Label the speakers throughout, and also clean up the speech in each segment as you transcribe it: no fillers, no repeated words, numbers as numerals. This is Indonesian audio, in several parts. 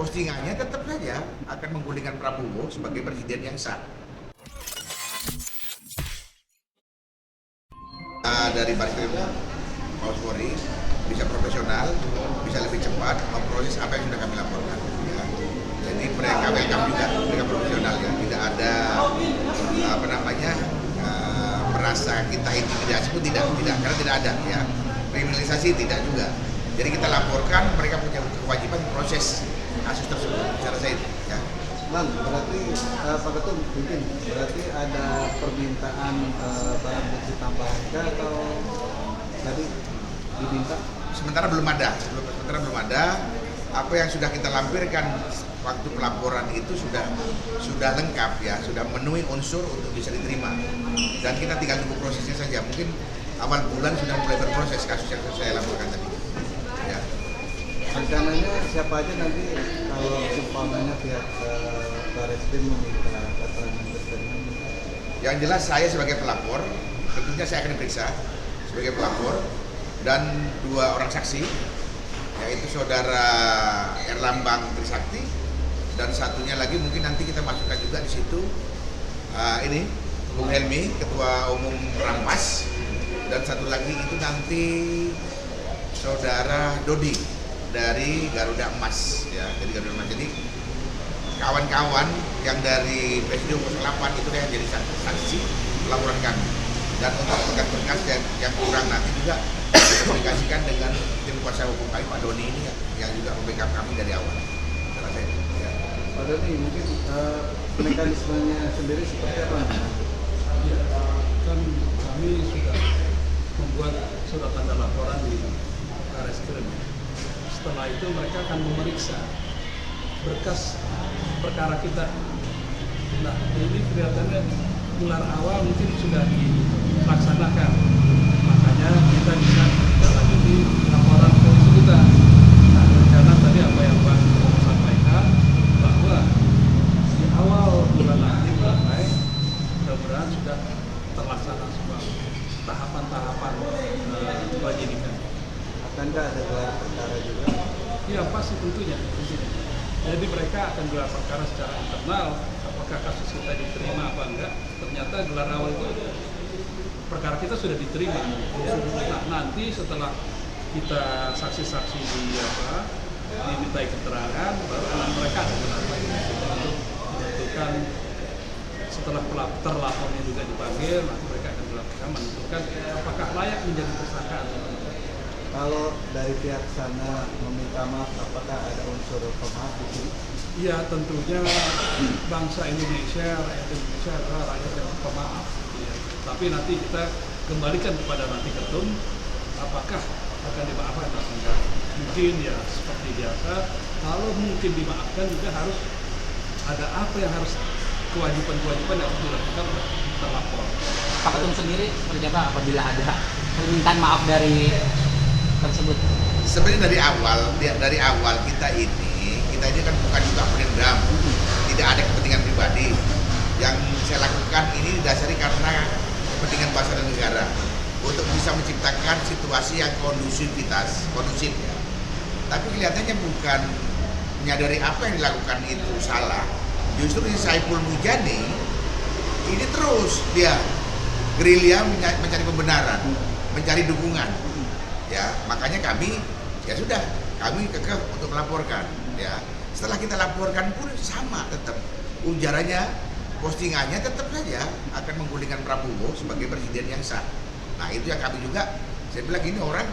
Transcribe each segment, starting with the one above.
Speaker 1: postingannya tetap saja akan menggulingkan Prabowo sebagai presiden yang sah. Dari Baris Krim Mabes Polri bisa profesional, bisa lebih cepat memproses apa yang sudah kami laporkan. Ya. Jadi mereka welcome juga, mereka profesional ya, tidak ada merasa kita intimidasi pun tidak, karena tidak ada ya, kriminalisasi tidak juga. Jadi kita laporkan, mereka punya kewajiban proses kasus tersebut. Cara saya itu ya.
Speaker 2: Bang, berarti Pak Ketum mungkin berarti ada permintaan barang bukti tambahan atau tadi diminta?
Speaker 1: Sementara belum ada. Apa yang sudah kita lampirkan waktu pelaporan itu sudah lengkap ya, sudah memenuhi unsur untuk bisa diterima. Dan kita tinggal tunggu prosesnya saja. Mungkin awal bulan sudah mulai berproses kasus yang saya laporkan tadi. Ya.
Speaker 2: Rencananya siapa aja nanti kalau umpamanya pihak Barreskrim meminta keterangan berkenaan?
Speaker 1: Yang jelas saya sebagai pelapor, tentunya saya akan diperiksa sebagai pelapor dan 2 orang saksi, yaitu saudara Erlambang Trisakti dan satunya lagi mungkin nanti kita masukkan juga di situ ini Bung Helmi, Ketua Umum Rampas, dan satu lagi itu nanti saudara Dodi dari Garuda Emas ya, dari Garuda Emas. Jadi kawan-kawan yang dari Presidium 08 itu yang jadi saksi laporan kami. Dan untuk berkas-berkas yang kurang nanti juga komunikasikan dengan tim kuasa hukum kami, Pak Doni ini yang juga membackup kami dari awal. Ya.
Speaker 2: Pak Doni, mungkin mekanismenya sendiri seperti apa?
Speaker 3: Ya, kan kami sudah membuat surat tanda laporan di Barreskrim. Setelah itu mereka akan memeriksa berkas perkara kita. Nah, ini kelihatannya bulan awal mungkin sudah dilaksanakan. Makanya kita bisa lanjuti laporan polisi kita. Nah, rencana tadi apa yang Pak sampaikan bahwa di awal bulan nanti mulai mudah-mudahan sudah terlaksana semua tahapan-tahapan penyidikan.
Speaker 2: Akankah ada gelar perkara juga?
Speaker 3: Iya pasti tentunya. Jadi mereka akan gelar perkara secara internal, apakah kasus kita diterima apa enggak. Ternyata gelar awal itu perkara kita sudah diterima. Nah, nanti setelah kita saksi-saksi dimintai keterangan, baru mereka akan gelar lagi untuk menentukan setelah terlapornya juga dipanggil, nanti mereka akan gelar perkara menentukan apakah layak menjadi tersangka atau tidak.
Speaker 2: Kalau dari pihak sana meminta maaf, apakah ada unsur pemaaf di sini?
Speaker 3: Iya, tentunya bangsa Indonesia, rakyat Indonesia adalah rakyat yang pemaaf. Ya. Tapi nanti kita kembalikan kepada nanti ketum, apakah akan dimaafkan atau enggak. Mungkin ya seperti biasa, kalau mungkin dimaafkan juga harus ada apa yang harus kewajiban-kewajiban yang harus dilakukan oleh terlapor.
Speaker 4: Pak Ketum sendiri seperti apa apabila ada permintaan maaf dari tersebut?
Speaker 1: Sebenarnya dari awal kita ini kan bukan juga pendendam, tidak ada kepentingan pribadi. Yang saya lakukan ini didasari karena kepentingan bangsa dan negara untuk bisa menciptakan situasi yang kondusif ya. Tapi kelihatannya bukan menyadari apa yang dilakukan itu salah. Justru si Saiful Mujani ini terus dia gerilya mencari pembenaran, mencari dukungan. Ya, makanya kami kekeh untuk melaporkan ya. Setelah kita laporkan pun sama, tetap ujarannya, postingannya tetap saja akan menggulingkan Prabowo sebagai presiden yang sah. Nah, itu yang kami juga, saya bilang ini orang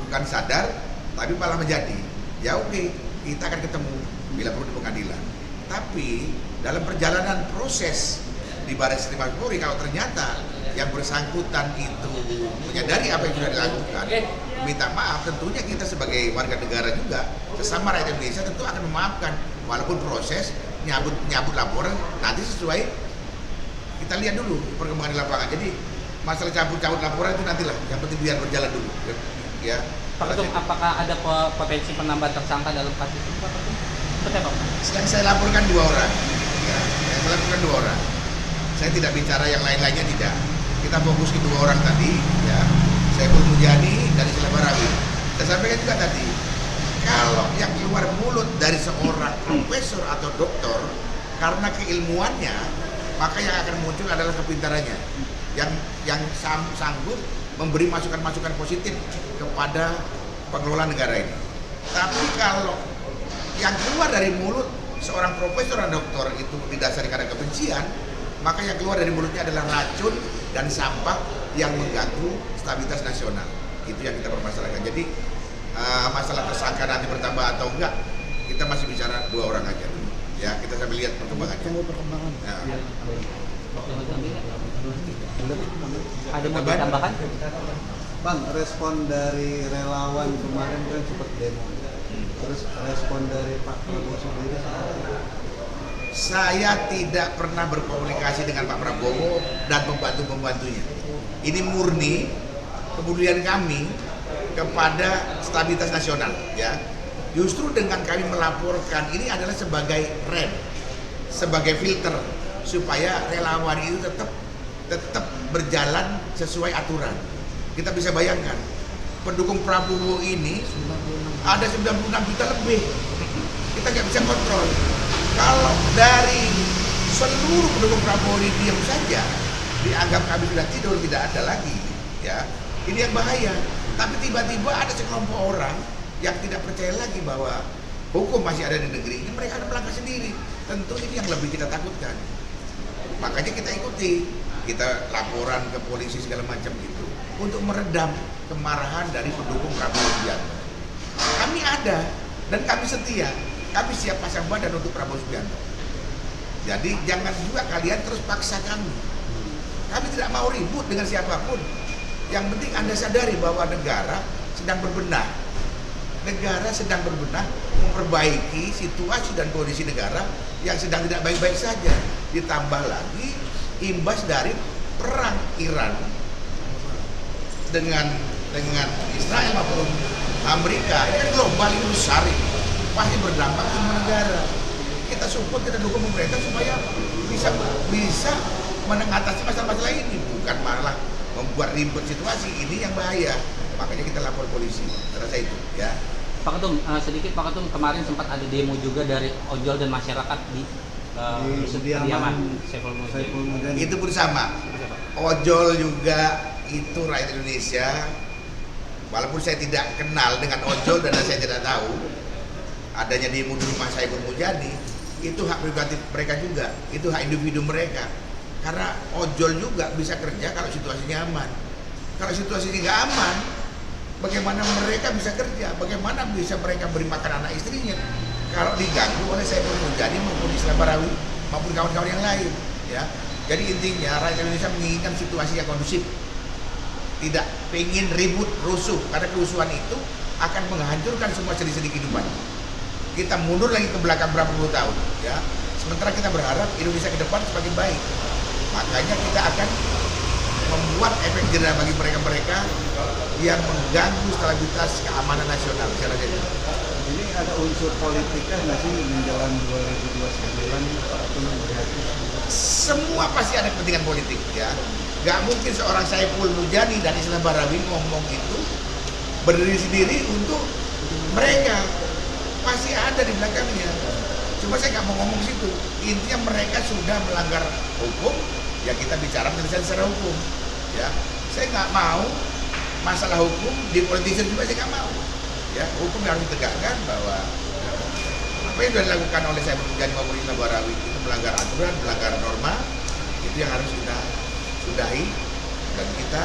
Speaker 1: bukan sadar tapi malah menjadi. Ya oke, kita akan ketemu bila perlu di pengadilan. Tapi dalam perjalanan proses di Baris Krim Mabes Polri, kalau ternyata yang bersangkutan itu menyadari apa yang sudah dilakukan, minta maaf, tentunya kita sebagai warga negara juga, sesama rakyat Indonesia tentu akan memaafkan, walaupun proses nyabut laporan nanti sesuai, kita lihat dulu perkembangan di lapangan. Jadi masalah cabut laporan itu nantilah, yang penting biar berjalan dulu ya.
Speaker 4: Pak Ketum, apakah ada potensi penambahan tersangka dalam kasus ini, Pak Ketum? Seperti apa?
Speaker 1: Yang saya laporkan 2 orang ya, yang saya laporkan 2 orang, saya tidak bicara yang lain-lainnya, tidak. Kita fokus ke 2 orang tadi ya, Saiful Mujani dan Islam Barawi. Saya sampaikan juga tadi, Kalau yang keluar mulut dari seorang profesor atau doktor karena keilmuannya, maka yang akan muncul adalah kepintarannya, yang sanggup memberi masukan-masukan positif kepada pengelola negara ini. Tapi kalau yang keluar dari mulut seorang profesor dan doktor itu didasari karena kebencian, maka yang keluar dari mulutnya adalah racun dan sampah yang mengganggu stabilitas nasional. Itu yang kita permasalahkan. Jadi masalah tersangka nanti bertambah atau enggak, kita masih bicara 2 orang aja dulu. Ya, kita sambil lihat perkembangannya.
Speaker 2: Tunggu perkembangan.
Speaker 1: Nah,
Speaker 4: Ada mau ditambahkan?
Speaker 2: Bang, respon dari relawan kemarin kan sempat demo. Terus respon dari Pak Prabowo sendiri seperti apa?
Speaker 1: saya tidak pernah berkomunikasi dengan Pak Prabowo dan pembantu-pembantunya. Ini murni kepedulian kami kepada stabilitas nasional, ya. Justru dengan kami melaporkan ini adalah sebagai rem, sebagai filter supaya relawan itu tetap berjalan sesuai aturan. Kita bisa bayangkan pendukung Prabowo ini ada 96 juta lebih. Kita nggak bisa kontrol. Kalau dari seluruh pendukung Prabowo ini diam saja, dianggap kami sudah tidur, tidak ada lagi, ya. Ini yang bahaya. Tapi tiba-tiba ada sekelompok orang yang tidak percaya lagi bahwa hukum masih ada di negeri ini, mereka akan melangkah sendiri. Tentu ini yang lebih kita takutkan. Makanya kita ikuti, kita laporan ke polisi segala macam itu untuk meredam kemarahan dari pendukung Prabowo Subianto. Kami ada dan kami setia, kami siap pasang badan untuk Prabowo Subianto. Jadi jangan juga kalian terus paksa kami. Kami tidak mau ribut dengan siapapun. Yang penting Anda sadari bahwa negara sedang berbenah. Negara sedang berbenah memperbaiki situasi dan kondisi negara yang sedang tidak baik-baik saja. Ditambah lagi imbas dari perang Iran dengan Israel maupun Amerika. Ini kan global, ini besar, ini pasti berdampak ke semua negara. Kita support, kita dukung pemerintah supaya bisa mengatasi masalah-masalah ini, bukan malah membuat ribet situasi ini yang bahaya. Makanya kita lapor polisi. Terasa itu, ya.
Speaker 4: Pak Ketum, sedikit Pak Ketum, kemarin sempat ada demo juga dari ojol dan masyarakat di kediaman Saiful Mujani.
Speaker 1: Itu pun sama. Ojol juga itu rakyat Indonesia. Walaupun saya tidak kenal dengan ojol dan saya tidak tahu adanya demo di rumah Saiful Mujani, itu hak prerogatif mereka juga, itu hak individu mereka. Karena ojol juga bisa kerja kalau situasinya aman. Kalau situasinya nggak aman, bagaimana mereka bisa kerja? Bagaimana bisa mereka beri makan anak istrinya kalau diganggu oleh Saiful Mujani maupun Islam Barawi maupun kawan-kawan yang lain, ya. Jadi intinya rakyat Indonesia menginginkan situasi yang kondusif, tidak pengen ribut, rusuh, karena kerusuhan itu akan menghancurkan semua seri-seri kehidupan. Kita mundur lagi ke belakang berapa puluh tahun, ya. Sementara kita berharap Indonesia ke depan semakin baik. Makanya kita akan membuat efek jerah bagi mereka-mereka yang mengganggu stabilitas keamanan nasional.
Speaker 2: Ini ada unsur politiknya nggak sih menjelang 2029 Pak Ketum melihat?
Speaker 1: Semua pasti ada kepentingan politik, ya. Gak mungkin seorang Saiful Mujani dan Islam Barawi ngomong itu berdiri sendiri untuk mereka. Pasti ada di belakangnya. Cuma saya nggak mau ngomong situ. Intinya mereka sudah melanggar hukum, ya kita bicara penyelesaian secara hukum, ya. Saya nggak mau masalah hukum dipolitisir juga, saya nggak mau, ya. Hukum yang harus ditegakkan bahwa apa yang sudah dilakukan oleh Saiful Mujani maupun Islam Barawi itu melanggar aturan, melanggar norma, itu yang harus kita sudahi dan kita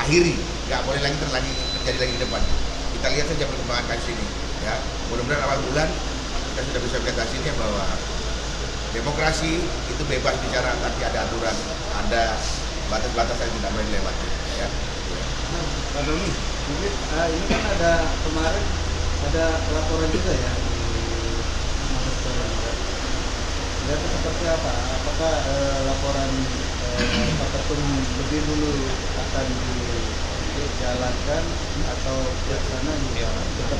Speaker 1: akhiri. Nggak boleh lagi terjadi lagi di depan. Kita lihat saja perkembangan kasus ini, ya. Mudah-mudahan awal bulan kita sudah bisa mengatasinya bahwa demokrasi itu bebas bicara, tapi ada aturan, ada batas-batas yang tidak boleh dilewati, ya.
Speaker 2: Nah, Pak Doni, mungkin ini kan ada kemarin ada laporan juga ya di Mabes Polri. Lihat seperti apa? Apakah laporan Pak Ketum lebih dulu akan dijalankan atau biasanya juga tetap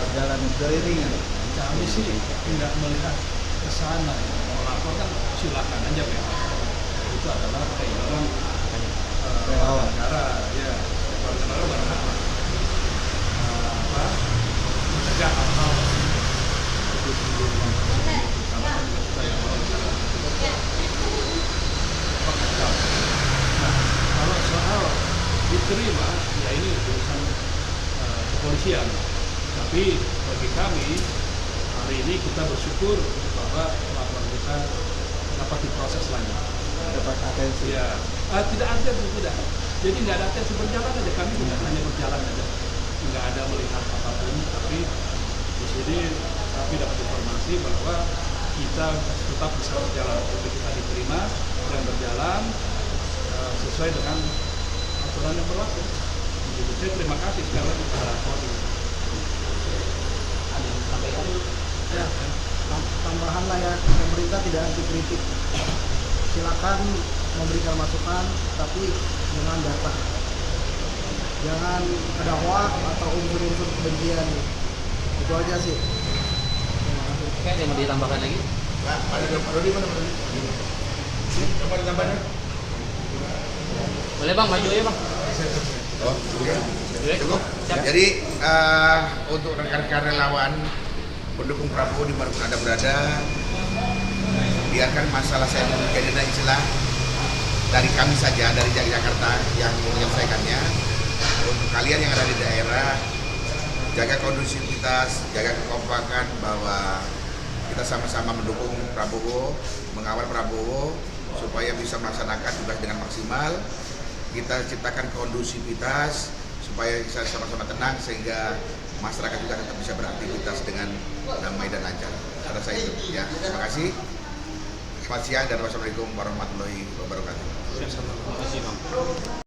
Speaker 2: berjalan beriringan?
Speaker 3: Kami sih tidak melihat ke sana. Mau lapor kan silakan aja, Pak. Itu adalah keinginan
Speaker 2: Relawan.
Speaker 3: negara, ya. Negara berhak mencegah hal-hal itu sebelum karena kan juga kita yang mau kacau. Nah, kalau soal diterima, ya ini urusan kepolisian. Tapi bagi kami hari ini kita bersyukur bahwa laporan kita dapat diproses lagi.
Speaker 2: Dapat atensi.
Speaker 3: Ya, tidak atensi tidak. Jadi nggak ada atensi, berjalan aja, kami juga hanya berjalan aja, nggak ada melihat apapun. Tapi di sini kami dapat informasi bahwa kita tetap bisa berjalan, jadi kita diterima dan berjalan sesuai dengan aturan yang berlaku. Jadi saya terima kasih sekali lagi kepada Polri.
Speaker 4: Ada yang disampaikan?
Speaker 5: Ya, tambahan lah ya, pemerintah tidak anti kritik. Silakan memberikan masukan, tapi dengan data. Jangan ada hoak atau unsur-unsur kebencian. Itu aja sih. Terima kasih.
Speaker 4: Oke, ada yang mau ditambahkan lagi?
Speaker 1: Pak Rudi mana Pak Rudi? Coba ditambahnya.
Speaker 4: Boleh Bang, maju ya Bang.
Speaker 1: Oh, cukup.
Speaker 4: Siap.
Speaker 1: Jadi untuk rekan-rekan relawan pendukung Prabowo di mana pun Anda berada, biarkan masalah saya menjadi istilah dari kami saja, dari Jakarta yang menyelesaikannya. Untuk kalian yang ada di daerah, jaga kondusivitas, jaga kekompakan bahwa kita sama-sama mendukung Prabowo, mengawal Prabowo supaya bisa melaksanakan tugas dengan maksimal. Kita ciptakan kondusivitas supaya bisa sama-sama tenang sehingga masyarakat juga tetap bisa beraktivitas dengan damai dan lancar. Ada saya itu ya. Terima kasih. Selamat siang dan wassalamualaikum warahmatullahi wabarakatuh.
Speaker 4: Terima kasih Bang.